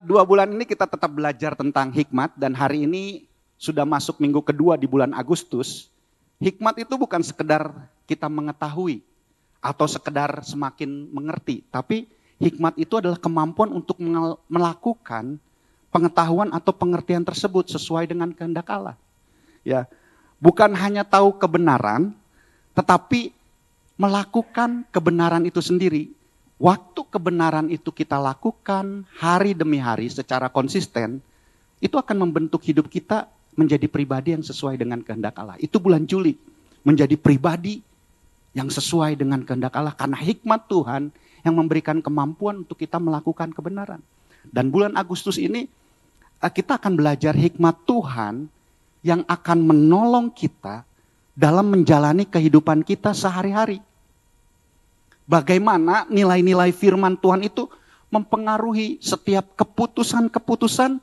2 bulan ini kita tetap belajar tentang hikmat dan hari ini sudah masuk minggu kedua di bulan Agustus. Hikmat itu bukan sekedar kita mengetahui atau sekedar semakin mengerti, tapi hikmat itu adalah kemampuan untuk melakukan pengetahuan atau pengertian tersebut sesuai dengan kehendak Allah. Ya, bukan hanya tahu kebenaran, tetapi melakukan kebenaran itu sendiri. Waktu kebenaran itu kita lakukan hari demi hari secara konsisten, itu akan membentuk hidup kita menjadi pribadi yang sesuai dengan kehendak Allah. Itu bulan Juli, menjadi pribadi yang sesuai dengan kehendak Allah. Karena hikmat Tuhan yang memberikan kemampuan untuk kita melakukan kebenaran. Dan bulan Agustus ini kita akan belajar hikmat Tuhan yang akan menolong kita dalam menjalani kehidupan kita sehari-hari. Bagaimana nilai-nilai firman Tuhan itu mempengaruhi setiap keputusan-keputusan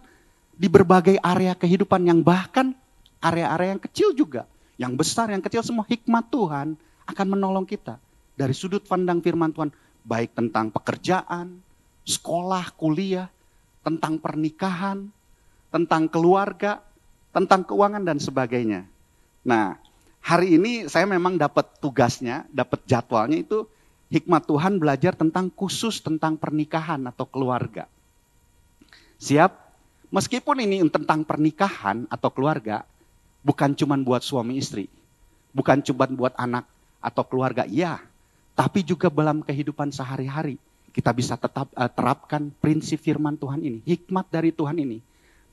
di berbagai area kehidupan yang bahkan area-area yang kecil juga. Yang besar, yang kecil, semua hikmat Tuhan akan menolong kita. Dari sudut pandang firman Tuhan, baik tentang pekerjaan, sekolah, kuliah, tentang pernikahan, tentang keluarga, tentang keuangan dan sebagainya. Nah, hari ini saya memang dapat tugasnya, dapat jadwalnya itu hikmat Tuhan belajar khusus tentang pernikahan atau keluarga. Siap? Meskipun ini tentang pernikahan atau keluarga, bukan cuma buat suami istri, bukan cuma buat anak atau keluarga, ya, tapi juga dalam kehidupan sehari-hari. Kita bisa tetap terapkan prinsip firman Tuhan ini, hikmat dari Tuhan ini,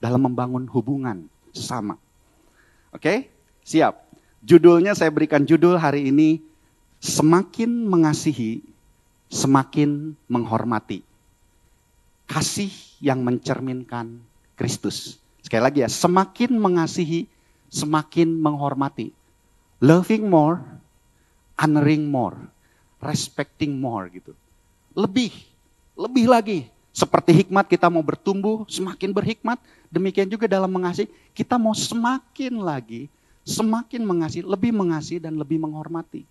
dalam membangun hubungan sesama. Oke? Siap? Judulnya saya berikan judul hari ini, semakin mengasihi, semakin menghormati. Kasih yang mencerminkan Kristus. Sekali lagi ya, semakin mengasihi, semakin menghormati. Loving more, honoring more, respecting more gitu. Lebih lagi. Seperti hikmat kita mau bertumbuh, semakin berhikmat. Demikian juga dalam mengasihi, kita mau semakin lagi, semakin mengasihi, lebih mengasihi dan lebih menghormati.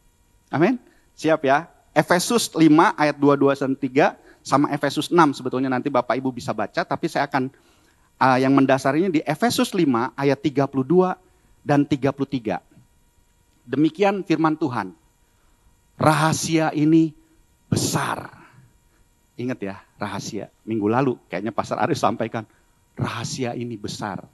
Amin. Siap ya. Efesus 5 ayat 22-3 sama Efesus 6 sebetulnya nanti Bapak Ibu bisa baca. Tapi saya akan yang mendasarinya di Efesus 5 ayat 32 dan 33. Demikian firman Tuhan. Rahasia ini besar. Ingat ya, rahasia. Minggu lalu kayaknya Pastor Arief sampaikan. Rahasia ini besar.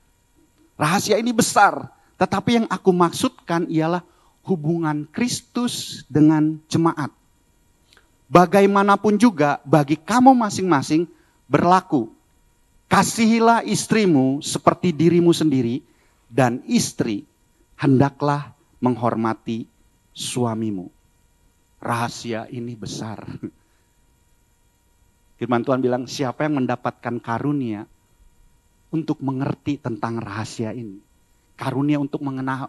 Rahasia ini besar. Tetapi yang aku maksudkan ialah hubungan Kristus dengan jemaat. Bagaimanapun juga bagi kamu masing-masing berlaku. Kasihilah istrimu seperti dirimu sendiri dan istri hendaklah menghormati suamimu. Rahasia ini besar. Firman Tuhan bilang siapa yang mendapatkan karunia untuk mengerti tentang rahasia ini. Karunia untuk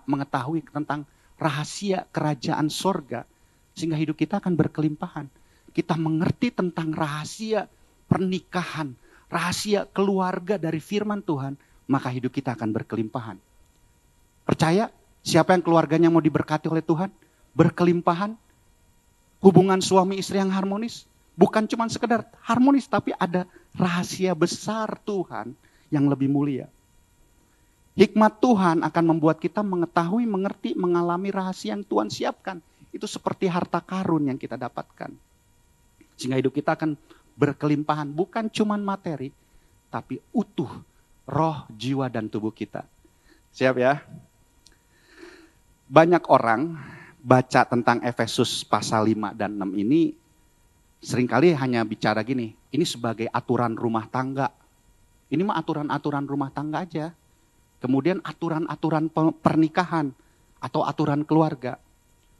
mengetahui tentang rahasia kerajaan sorga. Sehingga hidup kita akan berkelimpahan. Kita mengerti tentang rahasia pernikahan. Rahasia keluarga dari firman Tuhan. Maka hidup kita akan berkelimpahan. Percaya? Siapa yang keluarganya mau diberkati oleh Tuhan? Berkelimpahan. Hubungan suami istri yang harmonis. Bukan cuma sekedar harmonis. Tapi ada rahasia besar Tuhan yang lebih mulia. Hikmat Tuhan akan membuat kita mengetahui, mengerti, mengalami rahasia yang Tuhan siapkan. Itu seperti harta karun yang kita dapatkan. Sehingga hidup kita akan berkelimpahan. Bukan cuma materi, tapi utuh roh, jiwa, dan tubuh kita. Siap ya? Banyak orang baca tentang Efesus pasal 5 dan 6 ini, seringkali hanya bicara gini, ini sebagai aturan rumah tangga. Ini mah aturan-aturan rumah tangga aja. Kemudian aturan-aturan pernikahan atau aturan keluarga.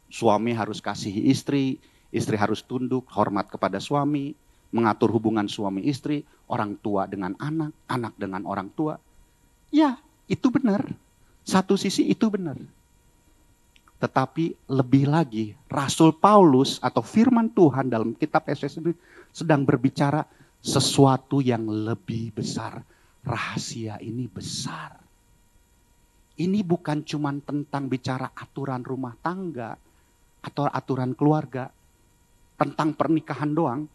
Suami harus kasihi istri, istri harus tunduk, hormat kepada suami, mengatur hubungan suami istri, orang tua dengan anak, anak dengan orang tua. Ya, itu benar. Satu sisi itu benar. Tetapi lebih lagi, Rasul Paulus atau firman Tuhan dalam kitab Efesus ini sedang berbicara sesuatu yang lebih besar. Rahasia ini besar. Ini bukan cuma tentang bicara aturan rumah tangga atau aturan keluarga, tentang pernikahan doang,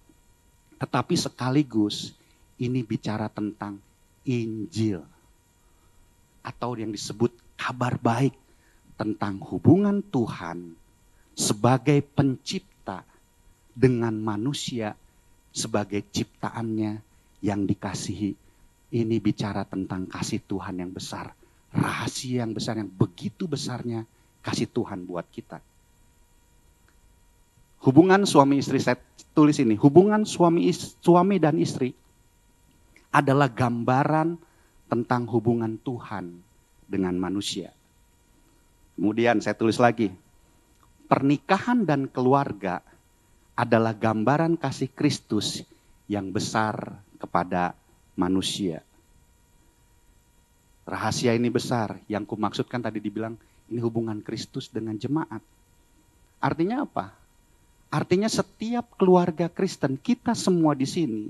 tetapi sekaligus ini bicara tentang Injil. Atau yang disebut kabar baik tentang hubungan Tuhan sebagai pencipta dengan manusia sebagai ciptaannya yang dikasihi. Ini bicara tentang kasih Tuhan yang besar. Rahasia yang besar, yang begitu besarnya kasih Tuhan buat kita. Hubungan suami istri, saya tulis ini, hubungan suami dan istri adalah gambaran tentang hubungan Tuhan dengan manusia. Kemudian saya tulis lagi, pernikahan dan keluarga adalah gambaran kasih Kristus yang besar kepada manusia. Rahasia ini besar, yang kumaksudkan tadi dibilang, ini hubungan Kristus dengan jemaat. Artinya apa? Artinya setiap keluarga Kristen, kita semua di sini,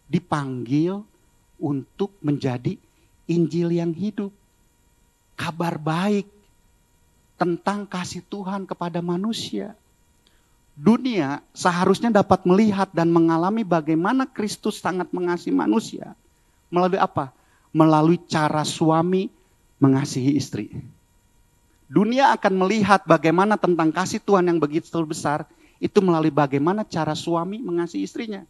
dipanggil untuk menjadi Injil yang hidup. Kabar baik tentang kasih Tuhan kepada manusia. Dunia seharusnya dapat melihat dan mengalami bagaimana Kristus sangat mengasihi manusia. Melalui apa? Melalui cara suami mengasihi istri. Dunia akan melihat bagaimana tentang kasih Tuhan yang begitu besar, itu melalui bagaimana cara suami mengasihi istrinya.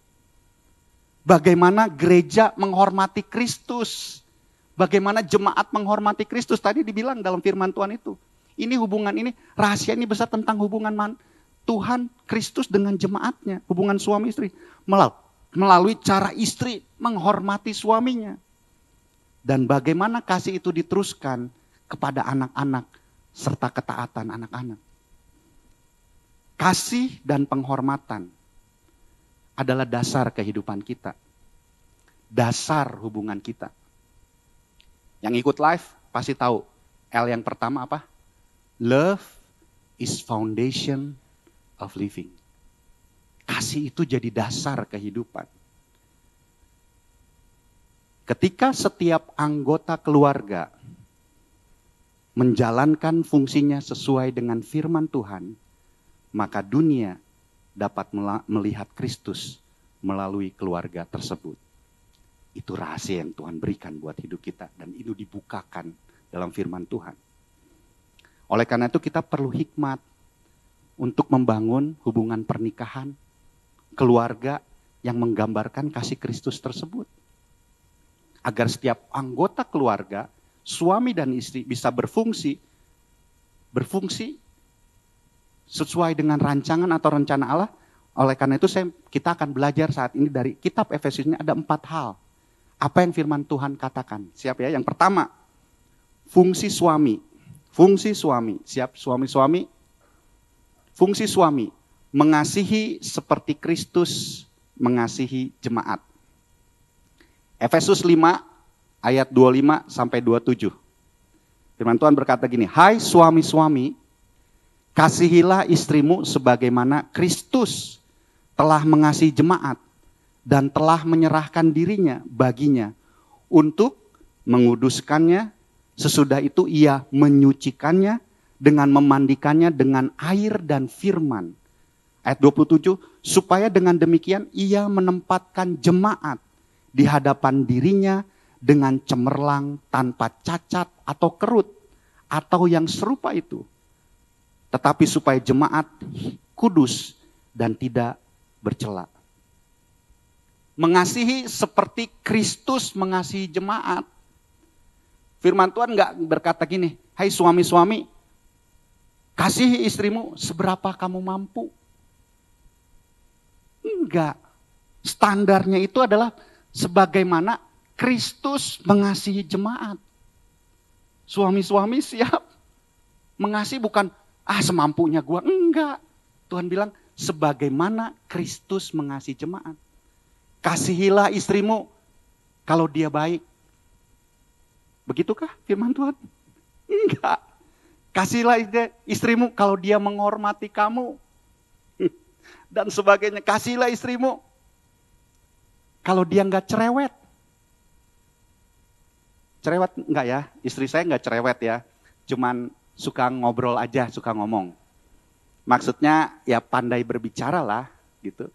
Bagaimana gereja menghormati Kristus. Bagaimana jemaat menghormati Kristus. Tadi dibilang dalam firman Tuhan itu. Ini hubungan ini, rahasia ini besar tentang hubungan Tuhan, Kristus dengan jemaatnya. Hubungan suami istri. Melalui cara istri menghormati suaminya. Dan bagaimana kasih itu diteruskan kepada anak-anak serta ketaatan anak-anak. Kasih dan penghormatan adalah dasar kehidupan kita. Dasar hubungan kita. Yang ikut live pasti tahu. L yang pertama apa? Love is foundation of living. Kasih itu jadi dasar kehidupan. Ketika setiap anggota keluarga menjalankan fungsinya sesuai dengan firman Tuhan, maka dunia dapat melihat Kristus melalui keluarga tersebut. Itu rahasia yang Tuhan berikan buat hidup kita. Dan itu dibukakan dalam firman Tuhan. Oleh karena itu kita perlu hikmat untuk membangun hubungan pernikahan, keluarga yang menggambarkan kasih Kristus tersebut. Agar setiap anggota keluarga, suami dan istri bisa berfungsi sesuai dengan rancangan atau rencana Allah. Oleh karena itu kita akan belajar saat ini dari kitab Efesus ini ada 4 hal. Apa yang firman Tuhan katakan? Siap ya? Yang pertama, fungsi suami. Fungsi suami. Siap suami-suami? Fungsi suami. Mengasihi seperti Kristus mengasihi jemaat. Efesus 5 ayat 25 sampai 27. Firman Tuhan berkata gini, hai suami-suami, kasihilah istrimu sebagaimana Kristus telah mengasihi jemaat dan telah menyerahkan dirinya baginya untuk menguduskannya, sesudah itu ia menyucikannya dengan memandikannya dengan air dan firman. Ayat 27, supaya dengan demikian ia menempatkan jemaat di hadapan dirinya dengan cemerlang tanpa cacat atau kerut atau yang serupa itu. Tetapi supaya jemaat kudus dan tidak bercela. Mengasihi seperti Kristus mengasihi jemaat. Firman Tuhan enggak berkata gini, hai suami-suami, kasihi istrimu seberapa kamu mampu. Enggak. Standarnya itu adalah sebagaimana Kristus mengasihi jemaat. Suami-suami siap mengasihi bukan semampunya gua. Enggak. Tuhan bilang sebagaimana Kristus mengasihi jemaat. Kasihilah istrimu kalau dia baik. Begitukah firman Tuhan? Enggak. Kasihilah istrimu kalau dia menghormati kamu. Dan sebagainya. Kasihilah istrimu kalau dia enggak cerewet. Cerewet enggak ya? Istri saya enggak cerewet ya. Cuman suka ngobrol aja, suka ngomong. Maksudnya ya pandai berbicara lah gitu.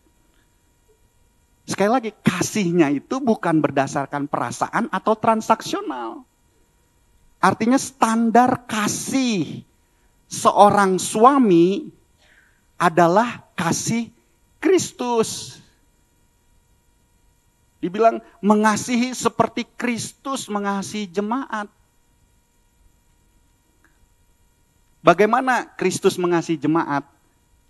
Sekali lagi, kasihnya itu bukan berdasarkan perasaan atau transaksional. Artinya standar kasih seorang suami adalah kasih Kristus. Dibilang mengasihi seperti Kristus mengasihi jemaat. Bagaimana Kristus mengasihi jemaat?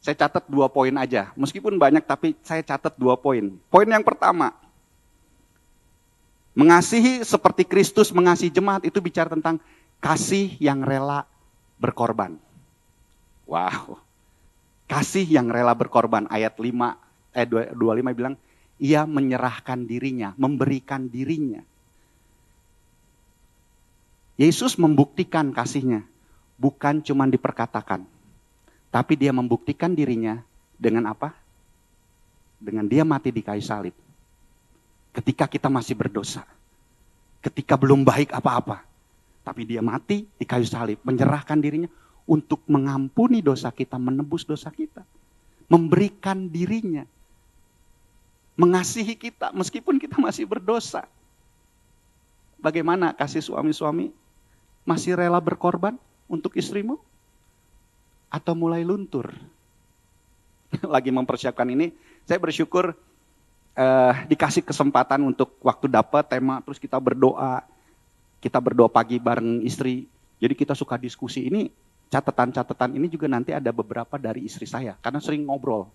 Saya catat 2 poin aja. Meskipun banyak tapi saya catat 2 poin. Poin yang pertama. Mengasihi seperti Kristus mengasihi jemaat itu bicara tentang kasih yang rela berkorban. Wow. Kasih yang rela berkorban. Ayat 25 bilang, ia menyerahkan dirinya, memberikan dirinya. Yesus membuktikan kasihnya. Bukan cuma diperkatakan. Tapi dia membuktikan dirinya dengan apa? Dengan dia mati di kayu salib. Ketika kita masih berdosa. Ketika belum baik apa-apa. Tapi dia mati di kayu salib. Menyerahkan dirinya untuk mengampuni dosa kita. Menebus dosa kita. Memberikan dirinya. Mengasihi kita meskipun kita masih berdosa. Bagaimana kasih suami-suami? Masih rela berkorban untuk istrimu? Atau mulai luntur? Lagi mempersiapkan ini, saya bersyukur dikasih kesempatan untuk waktu dapat tema, terus kita berdoa pagi bareng istri. Jadi kita suka diskusi. Ini catatan-catatan ini juga nanti ada beberapa dari istri saya, karena sering ngobrol.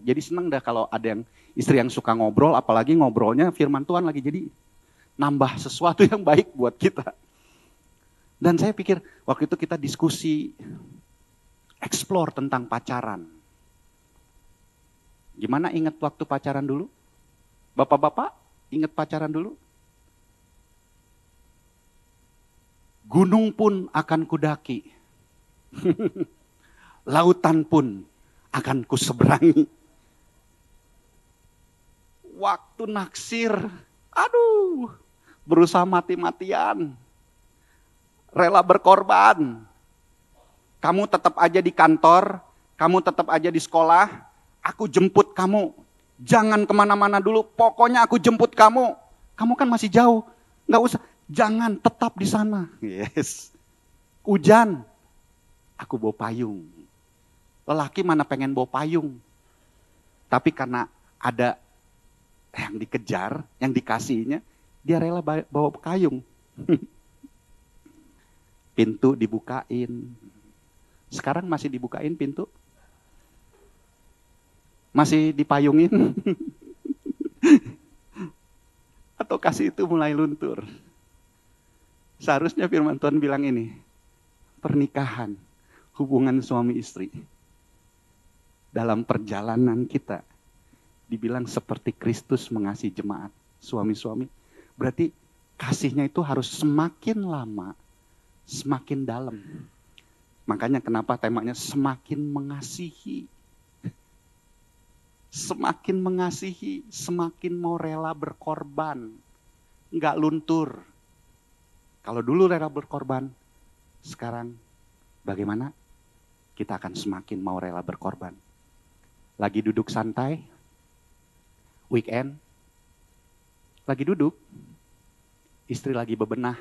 Jadi seneng dah kalau ada yang istri yang suka ngobrol, apalagi ngobrolnya firman Tuhan lagi, jadi nambah sesuatu yang baik buat kita. Dan saya pikir waktu itu kita diskusi, explore tentang pacaran. Gimana ingat waktu pacaran dulu? Bapak-bapak ingat pacaran dulu? Gunung pun akan kudaki. Lautan pun akan kuseberangi. Waktu naksir, aduh, berusaha mati-matian. Rela berkorban. Kamu tetap aja di kantor, kamu tetap aja di sekolah, aku jemput kamu. Jangan kemana-mana dulu, pokoknya aku jemput kamu. Kamu kan masih jauh, gak usah. Jangan, tetap di sana. Yes. Hujan, aku bawa payung. Lelaki mana pengen bawa payung. Tapi karena ada yang dikejar, yang dikasihnya, dia rela bawa payung. Pintu dibukain. Sekarang masih dibukain pintu? Masih dipayungin? Atau kasih itu mulai luntur? Seharusnya firman Tuhan bilang ini. Pernikahan, hubungan suami istri. Dalam perjalanan kita. Dibilang seperti Kristus mengasihi jemaat. Suami-suami. Berarti kasihnya itu harus semakin lama. Semakin dalam. Makanya kenapa temanya semakin mengasihi. Semakin mengasihi, semakin mau rela berkorban. Enggak luntur. Kalau dulu rela berkorban, sekarang bagaimana? Kita akan semakin mau rela berkorban. Lagi duduk santai, weekend, lagi duduk, istri lagi bebenah.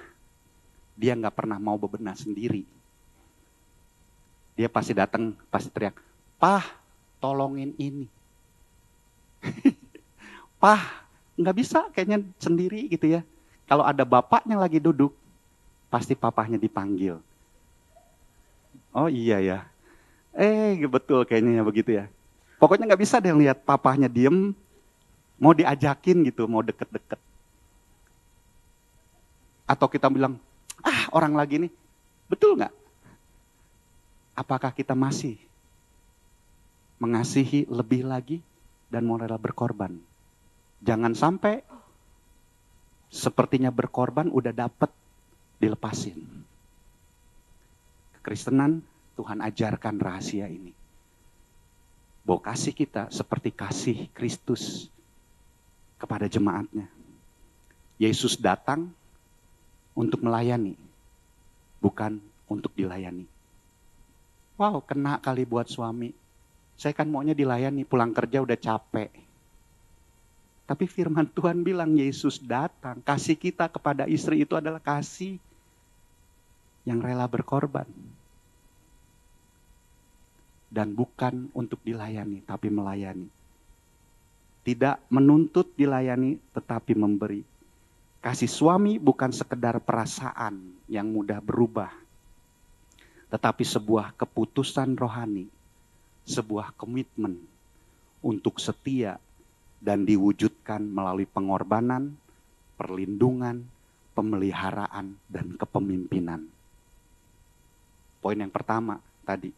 Dia gak pernah mau bebenah sendiri. Dia pasti datang, pasti teriak, "Pah, tolongin ini." Pah, gak bisa kayaknya sendiri gitu ya. Kalau ada bapaknya lagi duduk, pasti papahnya dipanggil. Oh iya ya. Betul kayaknya begitu ya. Pokoknya gak bisa deh lihat papahnya diem, mau diajakin gitu, mau deket-deket. Atau kita bilang, orang lagi nih, betul gak? Apakah kita masih mengasihi lebih lagi dan mau rela berkorban? Jangan sampai sepertinya berkorban udah dapet dilepasin. Kekristenan, Tuhan ajarkan rahasia ini. Bahwa kasih kita seperti kasih Kristus kepada jemaatnya. Yesus datang untuk melayani, bukan untuk dilayani. Wow, kena kali buat suami. Saya kan maunya dilayani, pulang kerja udah capek. Tapi firman Tuhan bilang Yesus datang. Kasih kita kepada istri itu adalah kasih yang rela berkorban. Dan bukan untuk dilayani, tapi melayani. Tidak menuntut dilayani, tetapi memberi. Kasih suami bukan sekedar perasaan yang mudah berubah. Tetapi sebuah keputusan rohani. Sebuah komitmen untuk setia dan diwujudkan melalui pengorbanan, perlindungan, pemeliharaan, dan kepemimpinan. Poin yang pertama tadi.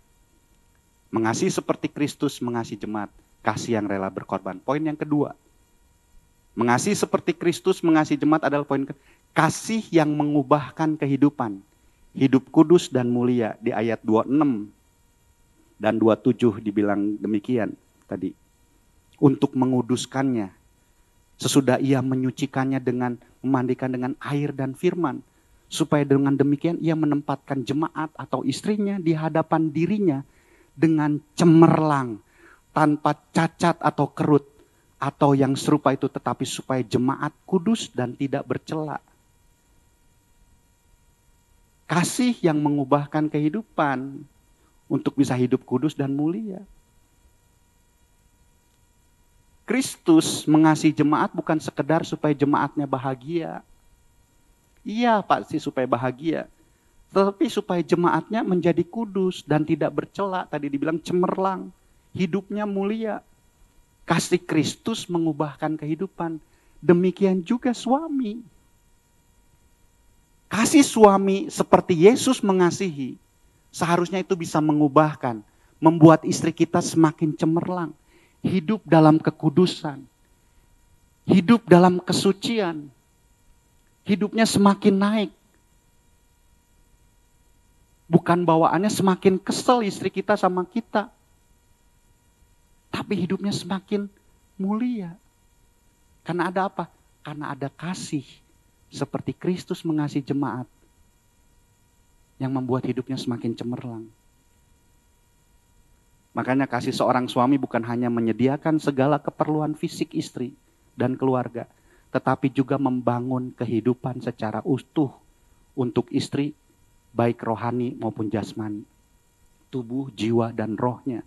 Mengasihi seperti Kristus mengasihi jemaat. Kasih yang rela berkorban. Poin yang kedua. Mengasihi seperti Kristus mengasihi jemaat adalah poin kasih yang mengubahkan kehidupan. Hidup kudus dan mulia di ayat 26 dan 27 dibilang demikian tadi. Untuk menguduskannya. Sesudah ia menyucikannya dengan memandikan dengan air dan firman. Supaya dengan demikian ia menempatkan jemaat atau istrinya di hadapan dirinya dengan cemerlang. Tanpa cacat atau kerut. Atau yang serupa itu, tetapi supaya jemaat kudus dan tidak bercela. Kasih yang mengubahkan kehidupan. Untuk bisa hidup kudus dan mulia. Kristus mengasihi jemaat bukan sekedar supaya jemaatnya bahagia. Iya pasti supaya bahagia. Tetapi supaya jemaatnya menjadi kudus dan tidak bercela. Tadi dibilang cemerlang. Hidupnya mulia. Kasih Kristus mengubahkan kehidupan. Demikian juga suami. Kasih suami seperti Yesus mengasihi. Seharusnya itu bisa mengubahkan. Membuat istri kita semakin cemerlang. Hidup dalam kekudusan. Hidup dalam kesucian. Hidupnya semakin naik. Bukan bawaannya semakin kesel istri kita sama kita. Tapi hidupnya semakin mulia. Karena ada apa? Karena ada kasih. Seperti Kristus mengasihi jemaat. Yang membuat hidupnya semakin cemerlang. Makanya kasih seorang suami bukan hanya menyediakan segala keperluan fisik istri dan keluarga. Tetapi juga membangun kehidupan secara utuh untuk istri. Baik rohani maupun jasmani. Tubuh, jiwa, dan rohnya.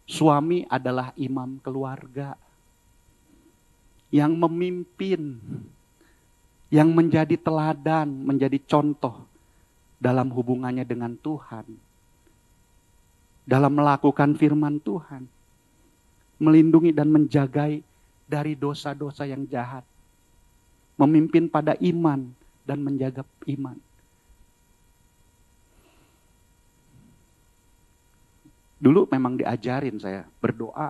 Suami adalah imam keluarga yang memimpin, yang menjadi teladan, menjadi contoh dalam hubungannya dengan Tuhan, dalam melakukan firman Tuhan, melindungi dan menjagai dari dosa-dosa yang jahat, memimpin pada iman dan menjaga iman. Dulu memang diajarin saya berdoa,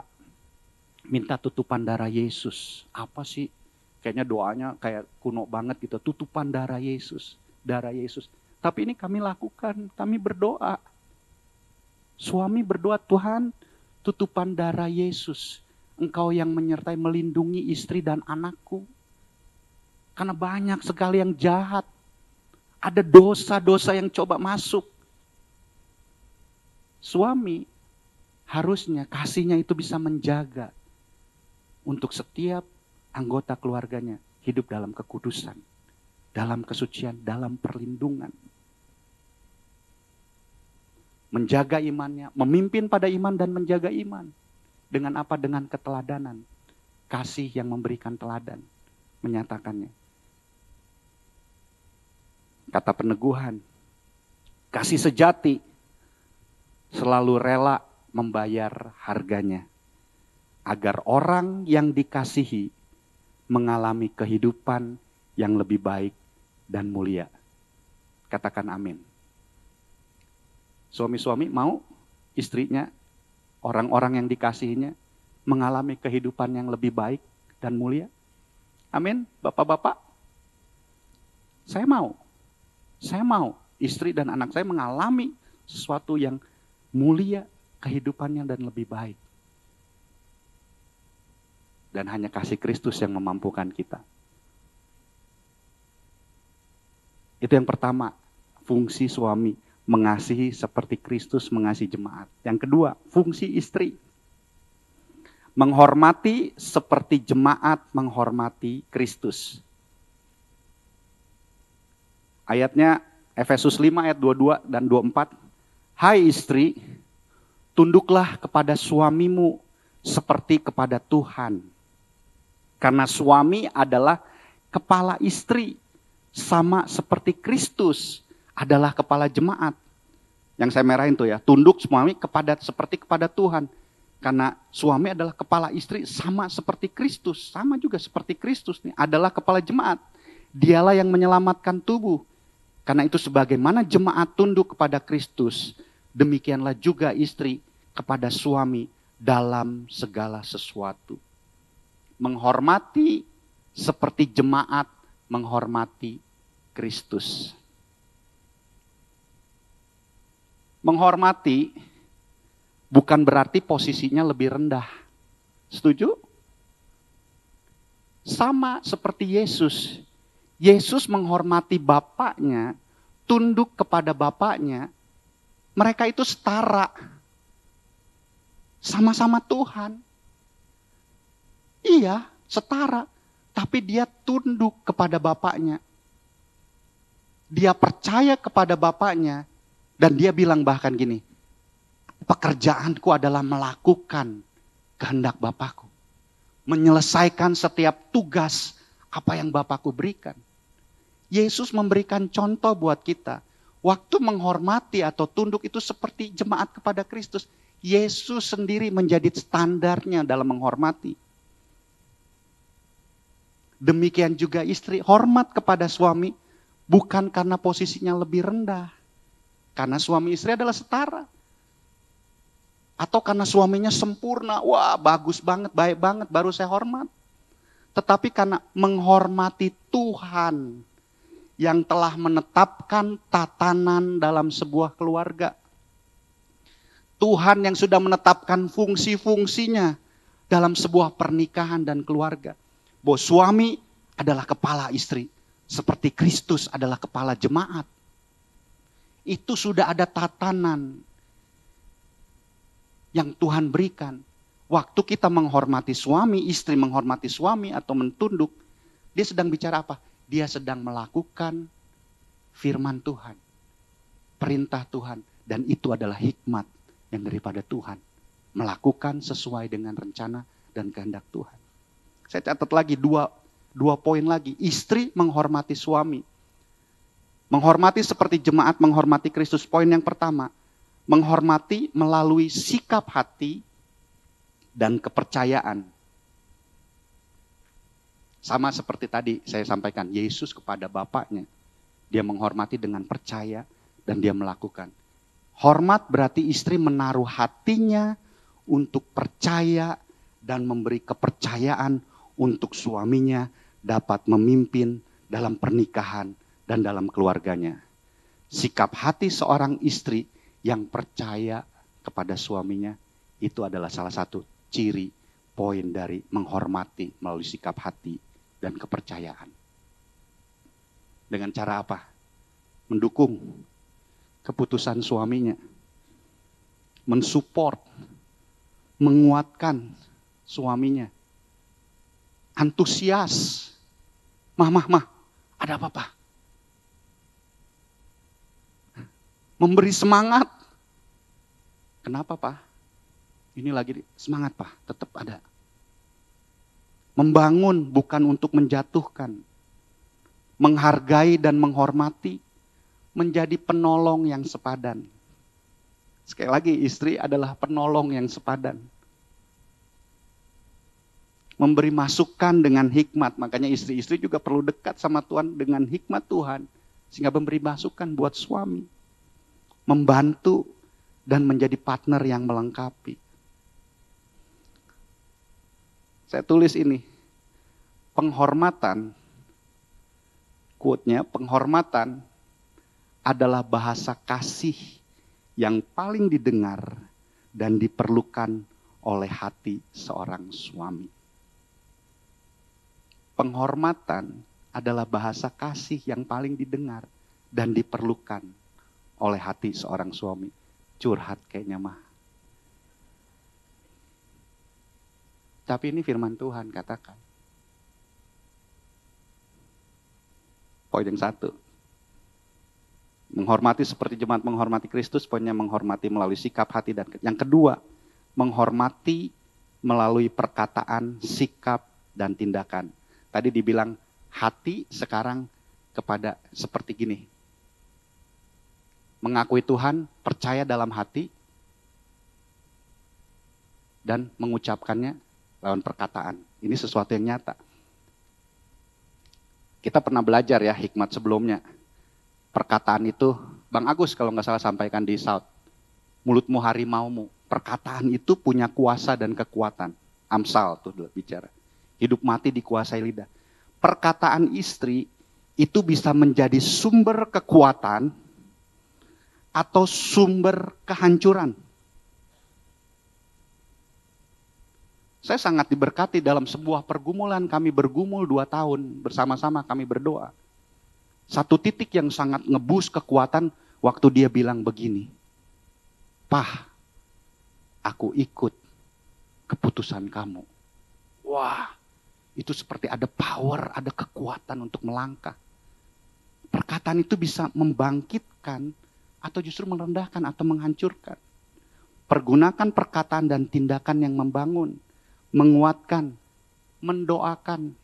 minta tutupan darah Yesus. Apa sih? Kayaknya doanya kayak kuno banget gitu. Tutupan darah Yesus. Darah Yesus. Tapi ini kami lakukan. Kami berdoa. Suami berdoa, Tuhan tutupan darah Yesus. Engkau yang menyertai melindungi istri dan anakku. Karena banyak sekali yang jahat. Ada dosa-dosa yang coba masuk. Suami harusnya kasihnya itu bisa menjaga untuk setiap anggota keluarganya hidup dalam kekudusan, dalam kesucian, dalam perlindungan. Menjaga imannya, memimpin pada iman dan menjaga iman. Dengan apa? Dengan keteladanan. Kasih yang memberikan teladan, menyatakannya. Kata peneguhan, kasih sejati selalu rela membayar harganya. Agar orang yang dikasihi mengalami kehidupan yang lebih baik dan mulia. Katakan amin. Suami-suami mau istrinya, orang-orang yang dikasihinya mengalami kehidupan yang lebih baik dan mulia. Amin, bapak-bapak. Saya mau istri dan anak saya mengalami sesuatu yang mulia, kehidupannya dan lebih baik. Dan hanya kasih Kristus yang memampukan kita. Itu yang pertama, fungsi suami mengasihi seperti Kristus mengasihi jemaat. Yang kedua, fungsi istri Menghormati seperti jemaat menghormati Kristus. Ayatnya Efesus 5 ayat 22 dan 24. Hai istri, tunduklah kepada suamimu seperti kepada Tuhan. Karena suami adalah kepala istri, sama seperti Kristus adalah kepala jemaat. Yang saya merahin tuh ya, tunduk suami seperti kepada Tuhan. Karena suami adalah kepala istri sama seperti Kristus. Sama juga seperti Kristus nih, adalah kepala jemaat. Dialah yang menyelamatkan tubuh. Karena itu sebagaimana jemaat tunduk kepada Kristus, demikianlah juga istri kepada suami dalam segala sesuatu. Menghormati seperti jemaat menghormati Kristus. Menghormati bukan berarti posisinya lebih rendah. Setuju? Sama seperti Yesus. Yesus menghormati Bapaknya, tunduk kepada Bapaknya. Mereka itu setara. Sama-sama Tuhan. Iya, setara. Tapi dia tunduk kepada Bapaknya. Dia percaya kepada Bapaknya. Dan dia bilang bahkan gini, pekerjaanku adalah melakukan kehendak Bapakku. Menyelesaikan setiap tugas apa yang Bapakku berikan. Yesus memberikan contoh buat kita. Waktu menghormati atau tunduk itu seperti jemaat kepada Kristus. Yesus sendiri menjadi standarnya dalam menghormati. Demikian juga istri, hormat kepada suami bukan karena posisinya lebih rendah. Karena suami istri adalah setara. Atau karena suaminya sempurna, wah bagus banget, baik banget, baru saya hormat. Tetapi karena menghormati Tuhan yang telah menetapkan tatanan dalam sebuah keluarga. Tuhan yang sudah menetapkan fungsi-fungsinya dalam sebuah pernikahan dan keluarga. Bahwa suami adalah kepala istri, seperti Kristus adalah kepala jemaat. Itu sudah ada tatanan yang Tuhan berikan. Waktu kita menghormati suami, istri menghormati suami atau mentunduk, dia sedang bicara apa? Dia sedang melakukan firman Tuhan, perintah Tuhan, dan itu adalah hikmat yang daripada Tuhan. Melakukan sesuai dengan rencana dan kehendak Tuhan. Saya catat lagi dua poin lagi. Istri menghormati suami. Menghormati seperti jemaat menghormati Kristus. Poin yang pertama, menghormati melalui sikap hati dan kepercayaan. Sama seperti tadi saya sampaikan, Yesus kepada Bapaknya. Dia menghormati dengan percaya dan dia melakukan. Hormat berarti istri menaruh hatinya untuk percaya dan memberi kepercayaan untuk suaminya dapat memimpin dalam pernikahan dan dalam keluarganya. Sikap hati seorang istri yang percaya kepada suaminya, itu adalah salah satu ciri poin dari menghormati melalui sikap hati dan kepercayaan. Dengan cara apa? Mendukung keputusan suaminya. Mensupport, menguatkan suaminya. Antusias. Mah, ada apa, Pak? Memberi semangat. Kenapa, Pak? Ini lagi semangat, Pak. Tetap ada. Membangun bukan untuk menjatuhkan. Menghargai dan menghormati. Menjadi penolong yang sepadan. Sekali lagi, istri adalah penolong yang sepadan. Memberi masukan dengan hikmat. Makanya istri-istri juga perlu dekat sama Tuhan dengan hikmat Tuhan. Sehingga memberi masukan buat suami. Membantu dan menjadi partner yang melengkapi. Saya tulis ini. Penghormatan, quote-nya, penghormatan adalah bahasa kasih yang paling didengar dan diperlukan oleh hati seorang suami. Penghormatan adalah bahasa kasih yang paling didengar dan diperlukan oleh hati seorang suami. Curhat kayaknya mah. tapi ini firman Tuhan katakan. Poin yang satu. Menghormati seperti jemaat menghormati Kristus, poinnya menghormati melalui sikap hati dan yang kedua, menghormati melalui perkataan, sikap, dan tindakan. Tadi dibilang hati, sekarang kepada seperti gini. Mengakui Tuhan, percaya dalam hati, dan mengucapkannya lawan perkataan. Ini sesuatu yang nyata. Kita pernah belajar ya hikmat sebelumnya. Perkataan itu, Bang Agus kalau nggak salah sampaikan di South, mulutmu harimaumu. Perkataan itu punya kuasa dan kekuatan. Amsal tuh bicara. Hidup mati dikuasai lidah. Perkataan istri itu bisa menjadi sumber kekuatan atau sumber kehancuran. Saya sangat diberkati dalam sebuah pergumulan, kami bergumul 2 tahun, bersama-sama kami berdoa. Satu titik yang sangat ngebus kekuatan waktu dia bilang begini, "Pah, aku ikut keputusan kamu." Wah, itu seperti ada power, ada kekuatan untuk melangkah. Perkataan itu bisa membangkitkan atau justru merendahkan atau menghancurkan. Pergunakan perkataan dan tindakan yang membangun, menguatkan, mendoakan.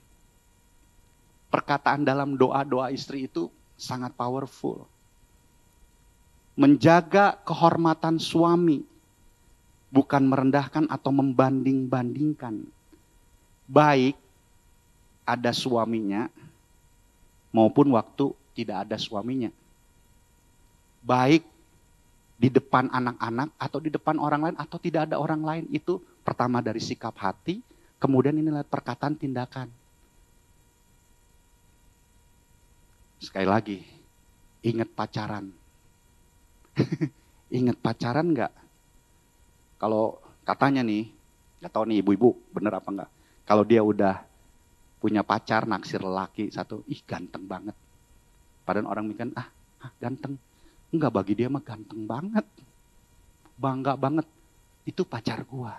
Perkataan dalam doa-doa istri itu sangat powerful. Menjaga kehormatan suami, bukan merendahkan atau membanding-bandingkan. Baik ada suaminya, maupun waktu tidak ada suaminya. Baik di depan anak-anak, atau di depan orang lain, atau tidak ada orang lain. Itu pertama dari sikap hati, kemudian ini lihat perkataan, tindakan. Sekali lagi, ingat pacaran. Ingat pacaran nggak? Kalau katanya nih, nggak tahu nih ibu-ibu bener apa nggak? Kalau dia udah punya pacar, naksir lelaki satu, ih ganteng banget. Padahal orang mikir, ganteng. Enggak, bagi dia mah ganteng banget. Bangga banget. Itu pacar gua.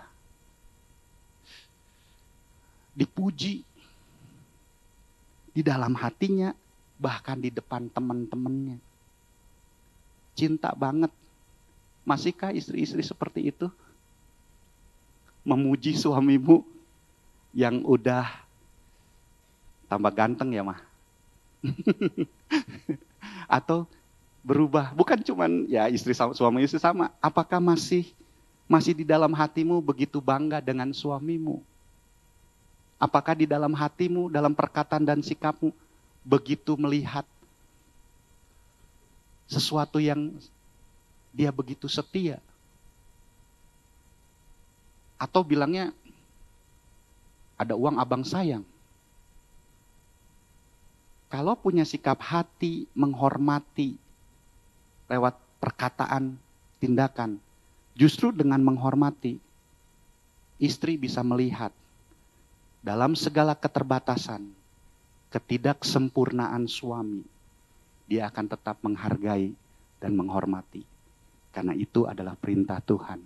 Dipuji. Di dalam hatinya, bahkan di depan teman-temannya. Cinta banget. Masihkah istri-istri seperti itu? Memuji suamimu yang udah tambah ganteng ya mah? Atau berubah, bukan cuman ya istri sama suami istri sama. Apakah masih di dalam hatimu begitu bangga dengan suamimu? Apakah di dalam hatimu, dalam perkataan dan sikapmu begitu melihat sesuatu yang dia begitu setia? Atau bilangnya ada uang abang sayang? Kalau punya sikap hati menghormati lewat perkataan, tindakan, justru dengan menghormati, istri bisa melihat dalam segala keterbatasan, ketidaksempurnaan suami, dia akan tetap menghargai dan menghormati. Karena itu adalah perintah Tuhan.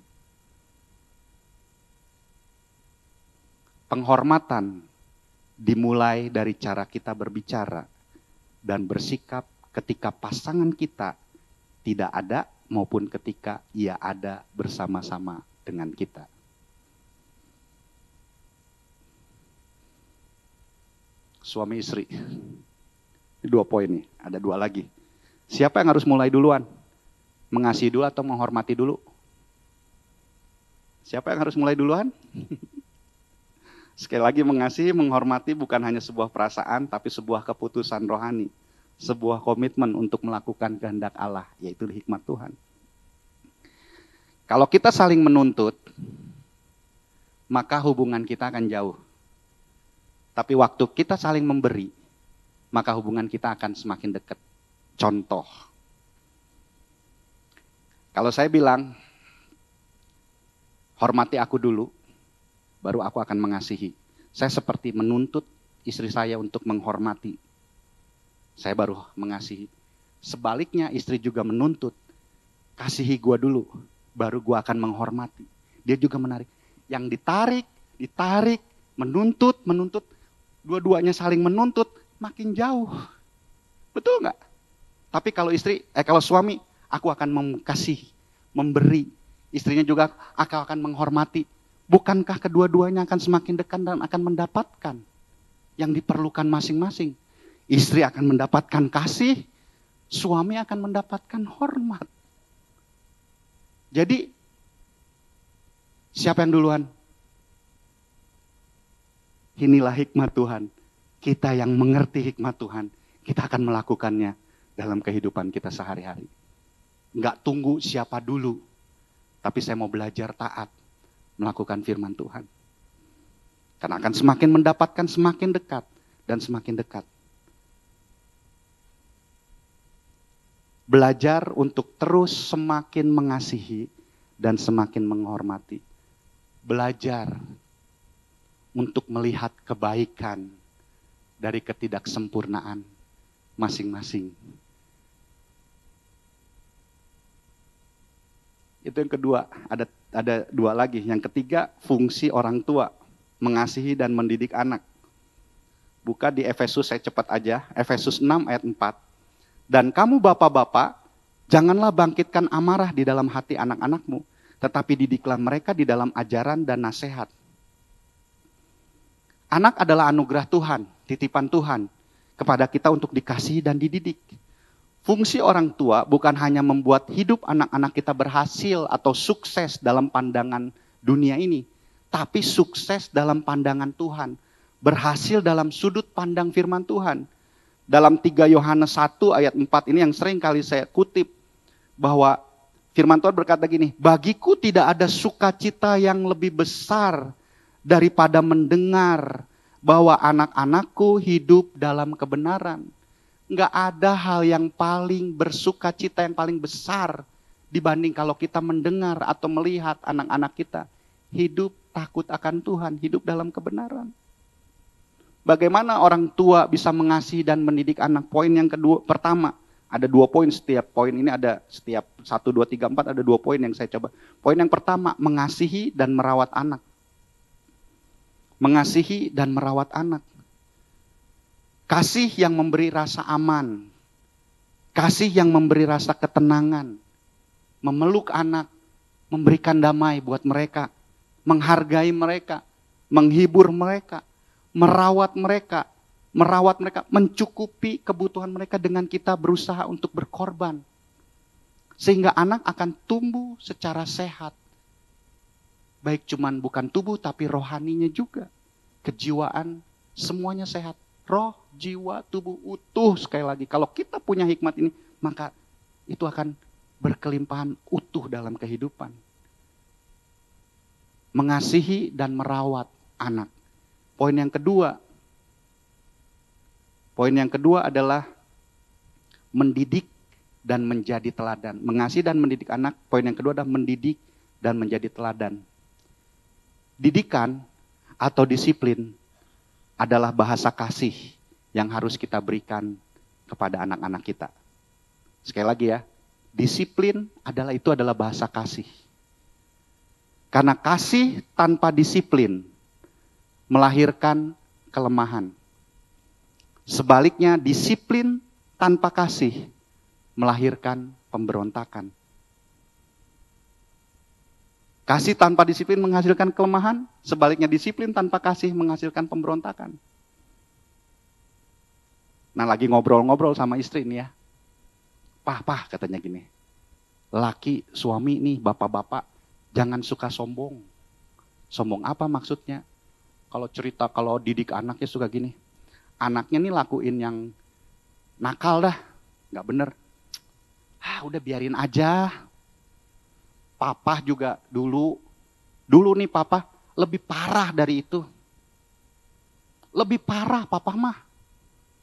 Penghormatan dimulai dari cara kita berbicara dan bersikap ketika pasangan kita tidak ada maupun ketika ia ada bersama-sama dengan kita. Suami istri. Ini 2 poin nih, ada 2 lagi. Siapa yang harus mulai duluan? Mengasihi dulu atau menghormati dulu? Siapa yang harus mulai duluan? Sekali lagi, mengasihi, menghormati bukan hanya sebuah perasaan, tapi sebuah keputusan rohani. Sebuah komitmen untuk melakukan kehendak Allah, yaitu hikmat Tuhan. Kalau kita saling menuntut, maka hubungan kita akan jauh. Tapi waktu kita saling memberi, maka hubungan kita akan semakin dekat. Contoh, kalau saya bilang, hormati aku dulu, baru aku akan mengasihi. Saya seperti menuntut istri saya untuk menghormati. Saya baru mengasihi. Sebaliknya istri juga menuntut, kasihi gua dulu, baru gua akan menghormati. Dia juga menarik. Yang ditarik, menuntut, dua-duanya saling menuntut, makin jauh. Betul nggak? Tapi kalau suami, aku akan mengasihi, memberi. Istrinya juga akan menghormati. Bukankah kedua-duanya akan semakin dekat dan akan mendapatkan yang diperlukan masing-masing? Istri akan mendapatkan kasih, suami akan mendapatkan hormat. Jadi, siapa yang duluan? Inilah hikmat Tuhan. Kita yang mengerti hikmat Tuhan, kita akan melakukannya dalam kehidupan kita sehari-hari. Enggak tunggu siapa dulu, tapi saya mau belajar taat melakukan firman Tuhan. Karena akan semakin mendapatkan semakin dekat dan semakin dekat. Belajar untuk terus semakin mengasihi dan semakin menghormati. Belajar untuk melihat kebaikan dari ketidaksempurnaan masing-masing. Itu yang kedua, ada dua lagi. Yang ketiga, fungsi orang tua, mengasihi dan mendidik anak. Buka di Efesus, saya cepat aja, Efesus 6 ayat 4. Dan kamu bapak-bapak, janganlah bangkitkan amarah di dalam hati anak-anakmu, tetapi didiklah mereka di dalam ajaran dan nasihat. Anak adalah anugerah Tuhan, titipan Tuhan kepada kita untuk dikasihi dan dididik. Fungsi orang tua bukan hanya membuat hidup anak-anak kita berhasil atau sukses dalam pandangan dunia ini, tapi sukses dalam pandangan Tuhan, berhasil dalam sudut pandang firman Tuhan. Dalam 3 Yohanes 1 ayat 4 ini yang sering kali saya kutip, bahwa firman Tuhan berkata gini, bagiku tidak ada sukacita yang lebih besar daripada mendengar bahwa anak-anakku hidup dalam kebenaran. Nggak ada hal yang paling bersukacita, yang paling besar dibanding kalau kita mendengar atau melihat anak-anak kita hidup takut akan Tuhan, hidup dalam kebenaran. Bagaimana orang tua bisa mengasihi dan mendidik anak? Poin yang pertama, ada 2 poin setiap poin ini, ada setiap 1, 2, 3, 4 ada 2 poin yang saya coba. Poin yang pertama, mengasihi dan merawat anak. Mengasihi dan merawat anak. Kasih yang memberi rasa aman. Kasih yang memberi rasa ketenangan. Memeluk anak, memberikan damai buat mereka. Menghargai mereka, menghibur mereka, merawat mereka, mencukupi kebutuhan mereka dengan kita berusaha untuk berkorban. Sehingga anak akan tumbuh secara sehat. Baik cuman bukan tubuh tapi rohaninya juga. Kejiwaan semuanya sehat. Roh, jiwa, tubuh utuh sekali lagi. Kalau kita punya hikmat ini, maka itu akan berkelimpahan utuh dalam kehidupan. Mengasihi dan merawat anak. Poin yang kedua adalah mendidik dan menjadi teladan. Mengasihi dan mendidik anak. Poin yang kedua adalah mendidik dan menjadi teladan. Didikan atau disiplin adalah bahasa kasih yang harus kita berikan kepada anak-anak kita. Sekali lagi ya, disiplin adalah bahasa kasih. Karena kasih tanpa disiplin melahirkan kelemahan. Sebaliknya, disiplin tanpa kasih melahirkan pemberontakan. Kasih tanpa disiplin menghasilkan kelemahan, sebaliknya disiplin tanpa kasih menghasilkan pemberontakan. Nah, lagi ngobrol-ngobrol sama istri nih ya. Pah, katanya gini. Laki, suami nih, bapak-bapak, jangan suka sombong. Sombong apa maksudnya? Kalau didik anaknya suka gini. Anaknya nih lakuin yang nakal dah, nggak bener. Udah biarin aja. Papa juga dulu nih papa lebih parah dari itu. Lebih parah papa mah.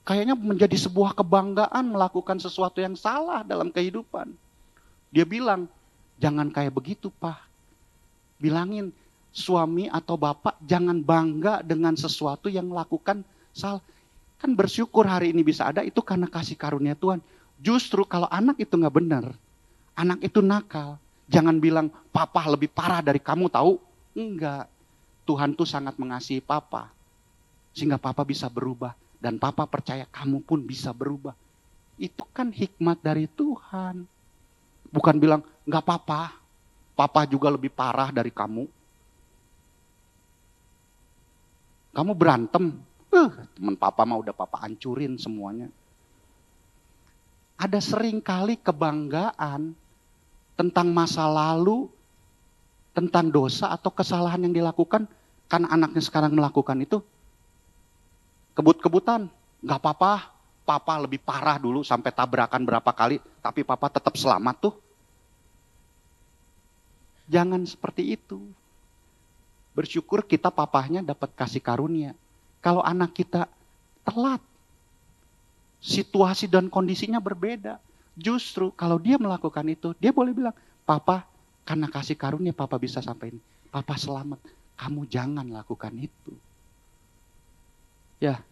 Kayaknya menjadi sebuah kebanggaan melakukan sesuatu yang salah dalam kehidupan. Dia bilang, jangan kayak begitu Pak. Bilangin suami atau bapak jangan bangga dengan sesuatu yang lakukan salah. Kan bersyukur hari ini bisa ada itu karena kasih karunia Tuhan. Justru kalau anak itu nggak benar, anak itu nakal, jangan bilang papa lebih parah dari kamu tahu. Enggak. Tuhan tuh sangat mengasihi papa. Sehingga papa bisa berubah. Dan papa percaya kamu pun bisa berubah. Itu kan hikmat dari Tuhan. Bukan bilang, nggak apa-apa. Papa juga lebih parah dari kamu. Kamu berantem. Teman papa mah udah papa hancurin semuanya. Ada sering kali kebanggaan tentang masa lalu, tentang dosa atau kesalahan yang dilakukan. Karena anaknya sekarang melakukan itu. Kebut-kebutan, nggak apa-apa, papa lebih parah dulu sampai tabrakan berapa kali, tapi papa tetap selamat tuh. Jangan seperti itu. Bersyukur kita papahnya dapat kasih karunia. Kalau anak kita telat, situasi dan kondisinya berbeda. Justru kalau dia melakukan itu, dia boleh bilang, papa karena kasih karunia papa bisa sampai ini. Papa selamat, kamu jangan lakukan itu. Ya,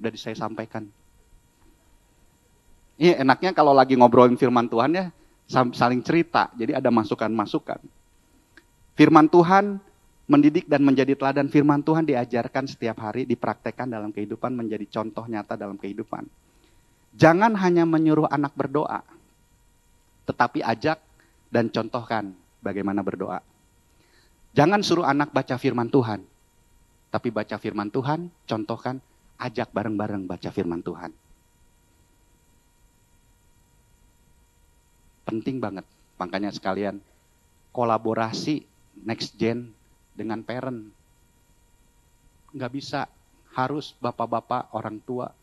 udah saya sampaikan. Ini enaknya kalau lagi ngobrolin firman Tuhan ya, saling cerita. Jadi ada masukan-masukan. Firman Tuhan mendidik dan menjadi teladan. Firman Tuhan diajarkan setiap hari, dipraktekkan dalam kehidupan, menjadi contoh nyata dalam kehidupan. Jangan hanya menyuruh anak berdoa, tetapi ajak dan contohkan bagaimana berdoa. Jangan suruh anak baca firman Tuhan, tapi baca firman Tuhan, contohkan, ajak bareng-bareng baca firman Tuhan. Penting banget, makanya sekalian kolaborasi next gen dengan parent. Nggak bisa, harus bapak-bapak, orang tua.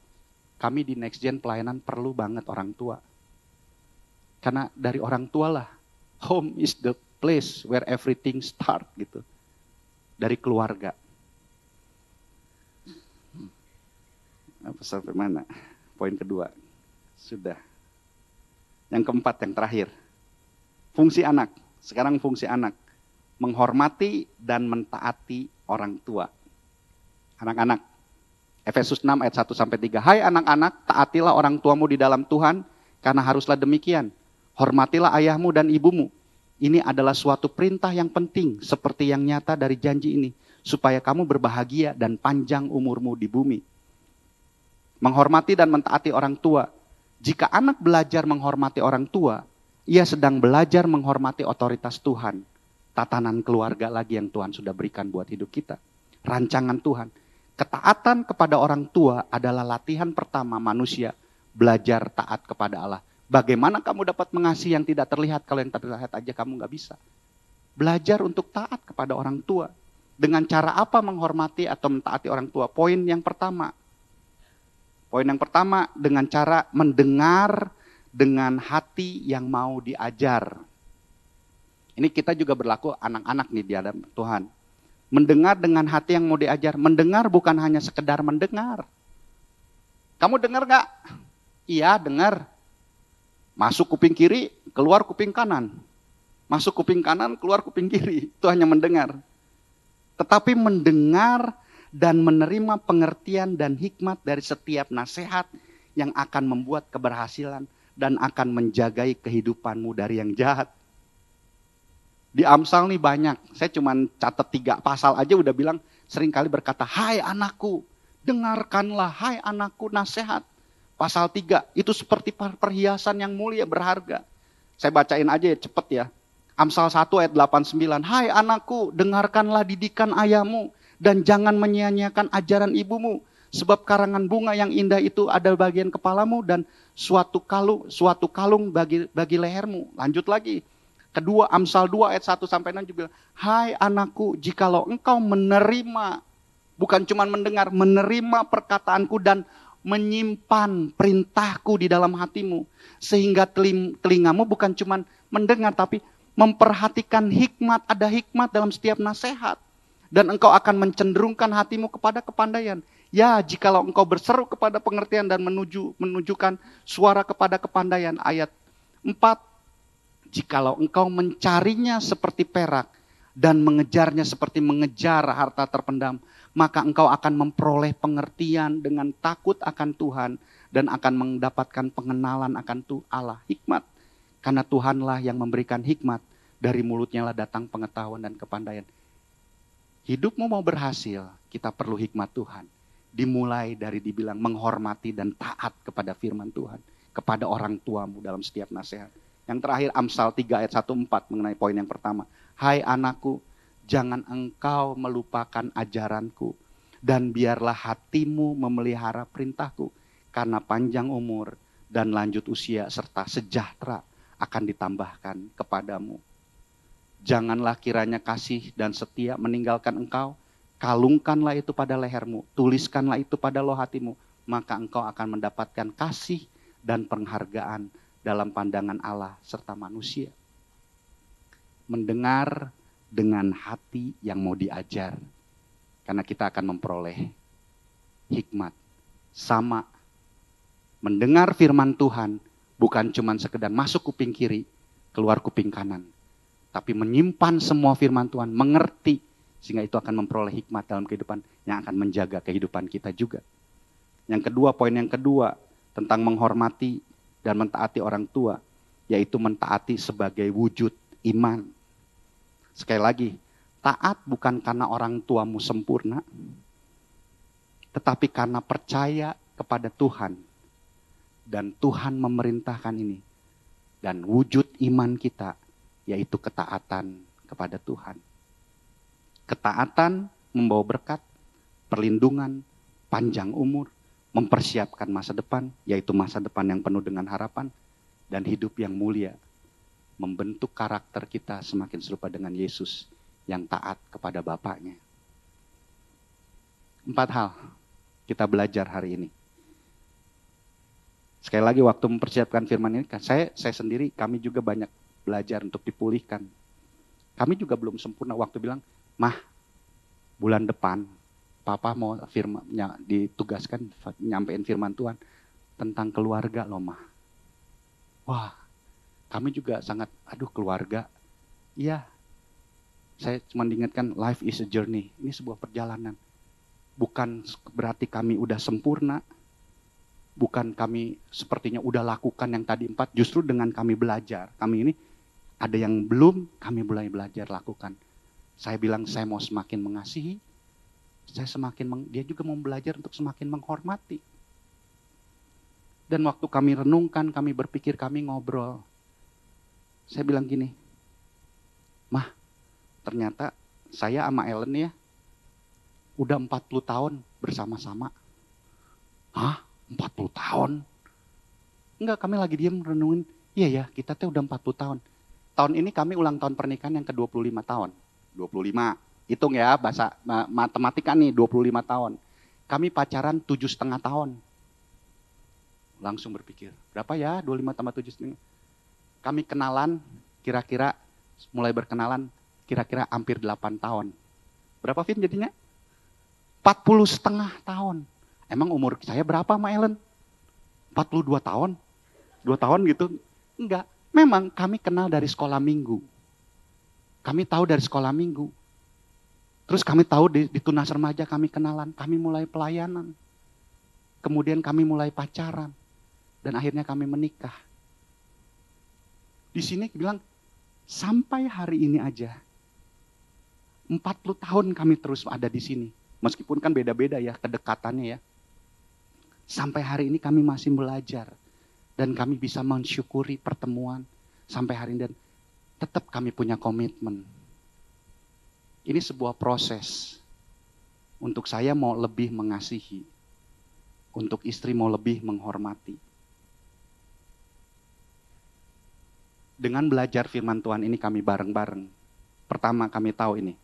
Kami di next gen pelayanan perlu banget orang tua. Karena dari orang tua lah, home is the place where everything start gitu. Dari keluarga. Apa sampai mana? Poin kedua. Sudah. Yang keempat, yang terakhir. Fungsi anak. Sekarang fungsi anak. Menghormati dan mentaati orang tua. Anak-anak. Efesus 6 ayat 1-3. Hai anak-anak, taatilah orang tuamu di dalam Tuhan, karena haruslah demikian. Hormatilah ayahmu dan ibumu. Ini adalah suatu perintah yang penting, seperti yang nyata dari janji ini. Supaya kamu berbahagia dan panjang umurmu di bumi. Menghormati dan mentaati orang tua. Jika anak belajar menghormati orang tua, ia sedang belajar menghormati otoritas Tuhan. Tatanan keluarga lagi yang Tuhan sudah berikan buat hidup kita. Rancangan Tuhan. Ketaatan kepada orang tua adalah latihan pertama manusia belajar taat kepada Allah. Bagaimana kamu dapat mengasihi yang tidak terlihat? Kalau yang terlihat aja kamu gak bisa. Belajar untuk taat kepada orang tua. Dengan cara apa menghormati atau mentaati orang tua? Poin yang pertama. Dengan cara mendengar dengan hati yang mau diajar. Ini kita juga berlaku anak-anak nih di hadapan Tuhan. Mendengar dengan hati yang mau diajar. Mendengar bukan hanya sekedar mendengar. Kamu dengar gak? Iya, dengar. Masuk kuping kiri, keluar kuping kanan. Masuk kuping kanan, keluar kuping kiri. Itu hanya mendengar. Tetapi mendengar dan menerima pengertian dan hikmat dari setiap nasihat yang akan membuat keberhasilan dan akan menjagai kehidupanmu dari yang jahat. Di Amsal nih banyak, saya cuma catat 3 pasal aja udah bilang, seringkali berkata, hai anakku, dengarkanlah, hai anakku nasihat. Pasal 3, itu seperti perhiasan yang mulia berharga. Saya bacain aja ya, cepet ya. Amsal 1 ayat 8-9, hai anakku, dengarkanlah didikan ayahmu, dan jangan menyia-nyiakan ajaran ibumu. Sebab karangan bunga yang indah itu ada bagian kepalamu, dan suatu kalung bagi lehermu. Lanjut lagi. Kedua, Amsal 2 ayat 1-6 juga. Hai anakku, jikalau engkau menerima, bukan cuma mendengar, menerima perkataanku dan menyimpan perintahku di dalam hatimu. Sehingga telingamu bukan cuma mendengar, tapi memperhatikan hikmat. Ada hikmat dalam setiap nasihat. Dan engkau akan mencenderungkan hatimu kepada kepandaian. Ya, jikalau engkau berseru kepada pengertian dan menunjukkan suara kepada kepandaian. Ayat 4. Jikalau engkau mencarinya seperti perak dan mengejarnya seperti mengejar harta terpendam, maka engkau akan memperoleh pengertian dengan takut akan Tuhan dan akan mendapatkan pengenalan akan Allah. Hikmat. Karena Tuhanlah yang memberikan hikmat, dari mulutnya lah datang pengetahuan dan kepandaian. Hidupmu mau berhasil, kita perlu hikmat Tuhan. Dimulai dari dibilang menghormati dan taat kepada firman Tuhan. Kepada orang tuamu dalam setiap nasihat. Yang terakhir Amsal 3 ayat 1-4 mengenai poin yang pertama. Hai anakku, jangan engkau melupakan ajaranku. Dan biarlah hatimu memelihara perintahku. Karena panjang umur dan lanjut usia serta sejahtera akan ditambahkan kepadamu. Janganlah kiranya kasih dan setia meninggalkan engkau. Kalungkanlah itu pada lehermu. Tuliskanlah itu pada loh hatimu. Maka engkau akan mendapatkan kasih dan penghargaan dalam pandangan Allah serta manusia. Mendengar dengan hati yang mau diajar. Karena kita akan memperoleh hikmat. Sama. Mendengar firman Tuhan bukan cuma sekedar masuk kuping kiri, keluar kuping kanan. Tapi menyimpan semua firman Tuhan, mengerti. Sehingga itu akan memperoleh hikmat dalam kehidupan yang akan menjaga kehidupan kita juga. Yang kedua, poin yang kedua, tentang menghormati dan mentaati orang tua. Yaitu mentaati sebagai wujud iman. Sekali lagi, taat bukan karena orang tuamu sempurna. Tetapi karena percaya kepada Tuhan. Dan Tuhan memerintahkan ini. Dan wujud iman kita yaitu ketaatan kepada Tuhan. Ketaatan membawa berkat, perlindungan, panjang umur, mempersiapkan masa depan, yaitu masa depan yang penuh dengan harapan, dan hidup yang mulia. Membentuk karakter kita semakin serupa dengan Yesus yang taat kepada Bapaknya. 4 hal kita belajar hari ini. Sekali lagi waktu mempersiapkan firman ini, saya sendiri, kami juga banyak belajar untuk dipulihkan. Kami juga belum sempurna waktu bilang, Mah, bulan depan Papa mau ditugaskan nyampein firman Tuhan tentang keluarga loh Mah. Wah, kami juga sangat, keluarga. Iya, saya cuma diingatkan life is a journey. Ini sebuah perjalanan. Bukan berarti kami udah sempurna. Bukan kami sepertinya udah lakukan yang tadi 4. Justru dengan kami belajar. Kami ini ada yang belum, kami mulai belajar lakukan. Saya bilang saya mau semakin mengasihi. Dia juga mau belajar untuk semakin menghormati. Dan waktu kami renungkan, kami berpikir, kami ngobrol. Saya bilang gini, Mah, ternyata saya sama Ellen ya, udah 40 tahun bersama-sama. Hah? 40 tahun? Enggak, kami lagi diam renungin. Iya ya, kita tuh udah 40 tahun. Tahun ini kami ulang tahun pernikahan yang ke-25 tahun. 25. Hitung ya, bahasa matematika nih, 25 tahun. Kami pacaran 7,5 tahun. Langsung berpikir, berapa ya 25 tambah 7,5? Kami kenalan, mulai berkenalan, kira-kira hampir 8 tahun. Berapa Vin jadinya? 40,5 tahun. Emang umur saya berapa sama Ellen? 42 tahun? 2 tahun gitu? Enggak. Memang kami kenal dari sekolah minggu. Kami tahu dari sekolah minggu. Terus kami tahu di tunas remaja kami kenalan. Kami mulai pelayanan. Kemudian kami mulai pacaran. Dan akhirnya kami menikah. Di sini bilang, sampai hari ini aja. 40 tahun kami terus ada di sini. Meskipun kan beda-beda ya kedekatannya ya. Sampai hari ini kami masih belajar. Dan kami bisa mensyukuri pertemuan sampai hari ini. Dan tetap kami punya komitmen. Ini sebuah proses. Untuk saya mau lebih mengasihi. Untuk istri mau lebih menghormati. Dengan belajar firman Tuhan ini kami bareng-bareng. Pertama kami tahu ini.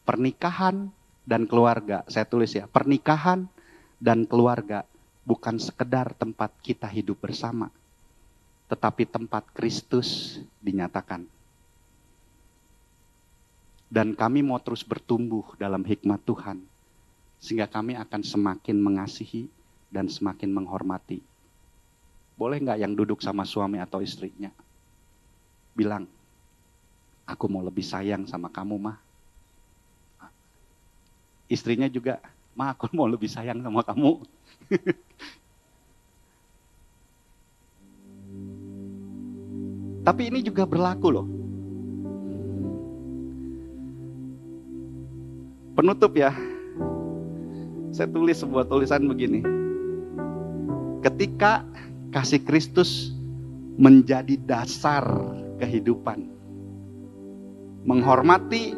Pernikahan dan keluarga. Saya tulis ya. Pernikahan dan keluarga bukan sekedar tempat kita hidup bersama, tetapi tempat Kristus dinyatakan. Dan kami mau terus bertumbuh dalam hikmat Tuhan, sehingga kami akan semakin mengasihi dan semakin menghormati. Boleh nggak yang duduk sama suami atau istrinya, bilang, aku mau lebih sayang sama kamu, Mah. Istrinya juga, Mah, aku mau lebih sayang sama kamu. Tapi ini juga berlaku loh. Penutup ya. Saya tulis sebuah tulisan begini. Ketika kasih Kristus menjadi dasar kehidupan, menghormati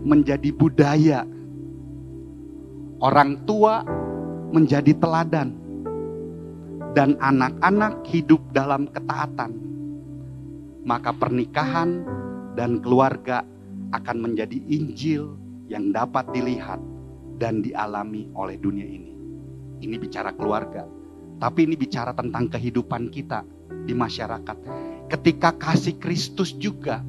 menjadi budaya, orang tua menjadi teladan, dan anak-anak hidup dalam ketaatan, maka pernikahan dan keluarga akan menjadi Injil yang dapat dilihat dan dialami oleh dunia ini. Ini bicara keluarga, tapi ini bicara tentang kehidupan kita di masyarakat. Ketika kasih Kristus juga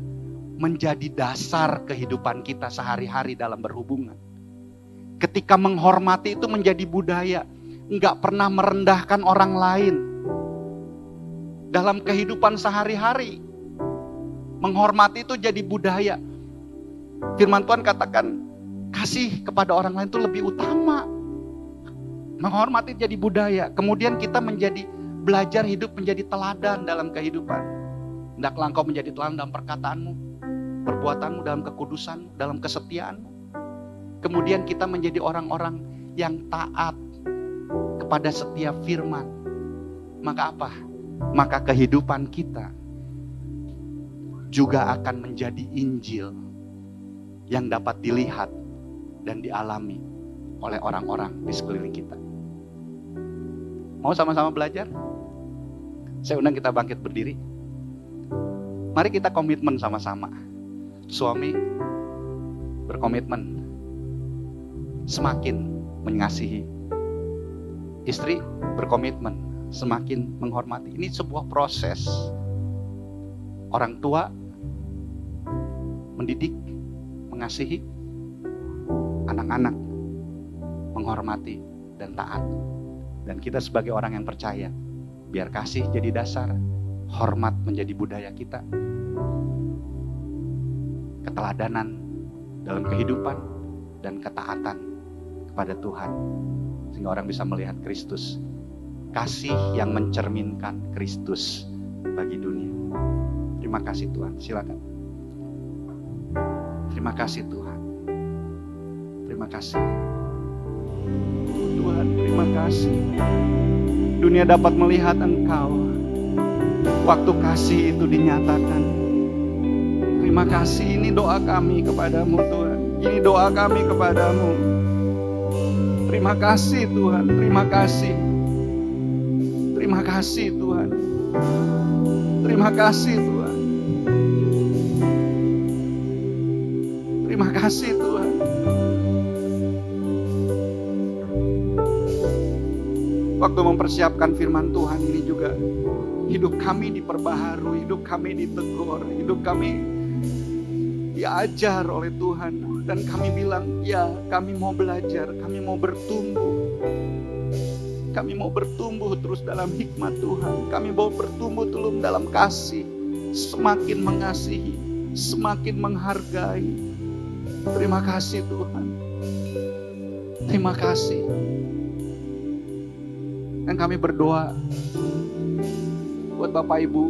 menjadi dasar kehidupan kita sehari-hari dalam berhubungan. Ketika menghormati itu menjadi budaya, enggak pernah merendahkan orang lain. Dalam kehidupan sehari-hari, menghormati itu jadi budaya. Firman Tuhan katakan, kasih kepada orang lain itu lebih utama. Menghormati jadi budaya. Kemudian kita menjadi belajar hidup menjadi teladan dalam kehidupan. Hendaklah engkau menjadi teladan dalam perkataanmu, perbuatanmu, dalam kekudusanmu, dalam kesetiaanmu. Kemudian kita menjadi orang-orang yang taat kepada setiap firman. Maka apa? Maka kehidupan kita juga akan menjadi Injil yang dapat dilihat dan dialami oleh orang-orang di sekeliling kita. Mau sama-sama belajar? Saya undang kita bangkit berdiri. Mari kita komitmen sama-sama. Suami berkomitmen semakin mengasihi. Istri berkomitmen semakin menghormati. Ini sebuah proses. Orang tua mendidik, mengasihi, anak-anak menghormati dan taat. Dan kita sebagai orang yang percaya, biar kasih jadi dasar, hormat menjadi budaya kita, keteladanan dalam kehidupan dan ketaatan kepada Tuhan, sehingga orang bisa melihat Kristus, kasih yang mencerminkan Kristus bagi dunia. Terima kasih Tuhan, silakan. Terima kasih Tuhan. Terima kasih Tuhan, terima kasih. Dunia dapat melihat Engkau waktu kasih itu dinyatakan. Terima kasih, ini doa kami kepadamu Tuhan. Ini doa kami kepadamu. Terima kasih Tuhan, terima kasih. Terima kasih Tuhan. Terima kasih Tuhan. Terima kasih Tuhan. Waktu mempersiapkan firman Tuhan ini juga, hidup kami diperbaharui, hidup kami ditegur, hidup kami diajar oleh Tuhan. Dan kami bilang, ya kami mau belajar, kami mau bertumbuh. Kami mau bertumbuh terus dalam hikmat Tuhan. Kami mau bertumbuh terus dalam kasih. Semakin mengasihi, semakin menghargai. Terima kasih Tuhan. Terima kasih. Dan kami berdoa buat Bapak Ibu,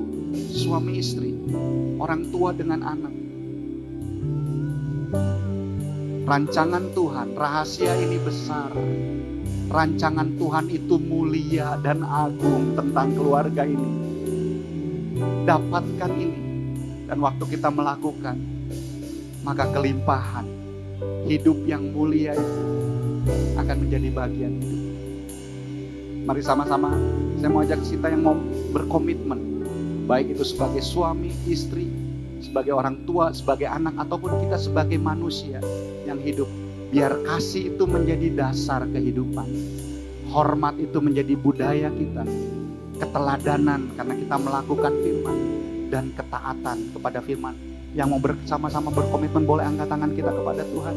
suami istri, orang tua dengan anak. Rancangan Tuhan, rahasia ini besar. Rancangan Tuhan itu mulia dan agung tentang keluarga ini. Dapatkan ini. Dan waktu kita melakukan, maka kelimpahan hidup yang mulia itu akan menjadi bagian hidup. Mari sama-sama, saya mau ajak kita yang mau berkomitmen, baik itu sebagai suami, istri, sebagai orang tua, sebagai anak, ataupun kita sebagai manusia yang hidup. Biar kasih itu menjadi dasar kehidupan. Hormat itu menjadi budaya kita. Keteladanan karena kita melakukan firman. Dan ketaatan kepada firman. Yang mau bersama-sama berkomitmen, boleh angkat tangan kita kepada Tuhan.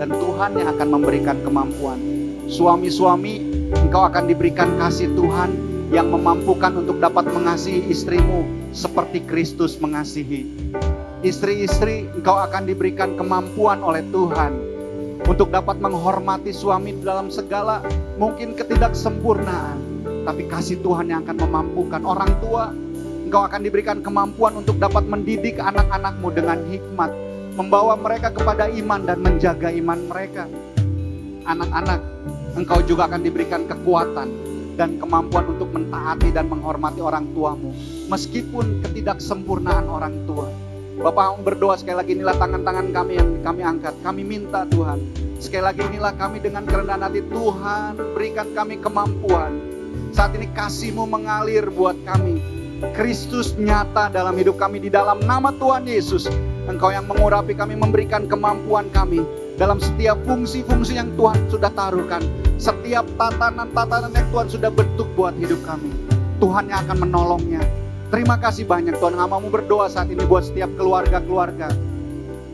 Dan Tuhan yang akan memberikan kemampuan. Suami-suami, engkau akan diberikan kasih Tuhan yang memampukan untuk dapat mengasihi istrimu seperti Kristus mengasihi. Istri-istri, engkau akan diberikan kemampuan oleh Tuhan untuk dapat menghormati suami dalam segala mungkin ketidaksempurnaan. Tapi kasih Tuhan yang akan memampukan. Orang tua, engkau akan diberikan kemampuan untuk dapat mendidik anak-anakmu dengan hikmat. membawa mereka kepada iman dan menjaga iman mereka. Anak-anak, engkau juga akan diberikan kekuatan dan kemampuan untuk mentaati dan menghormati orang tuamu, meskipun ketidaksempurnaan orang tua. Bapak berdoa sekali lagi, inilah tangan-tangan kami yang kami angkat. Kami minta Tuhan, sekali lagi inilah kami dengan kerendahan hati, Tuhan berikan kami kemampuan. Saat ini kasih-Mu mengalir buat kami. Kristus nyata dalam hidup kami di dalam nama Tuhan Yesus. Engkau yang mengurapi kami, memberikan kemampuan kami dalam setiap fungsi-fungsi yang Tuhan sudah taruhkan. Setiap tatanan-tatanan yang Tuhan sudah bentuk buat hidup kami, Tuhan yang akan menolongnya. Terima kasih banyak Tuhan. Hamba-Mu berdoa saat ini buat setiap keluarga-keluarga.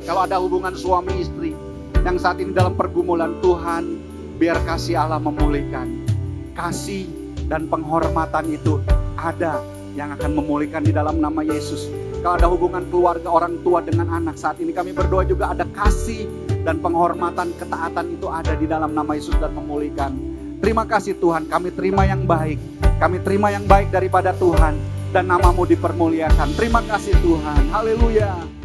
Kalau ada hubungan suami istri yang saat ini dalam pergumulan, Tuhan biar kasih Allah memulihkan. Kasih dan penghormatan itu ada yang akan memulihkan di dalam nama Yesus. Kalau ada hubungan keluarga orang tua dengan anak, saat ini kami berdoa juga ada kasih dan penghormatan, ketaatan itu ada di dalam nama Yesus dan memulihkan. Terima kasih Tuhan, kami terima yang baik. Kami terima yang baik daripada Tuhan dan nama-Mu dipermuliakan. Terima kasih Tuhan. Haleluya.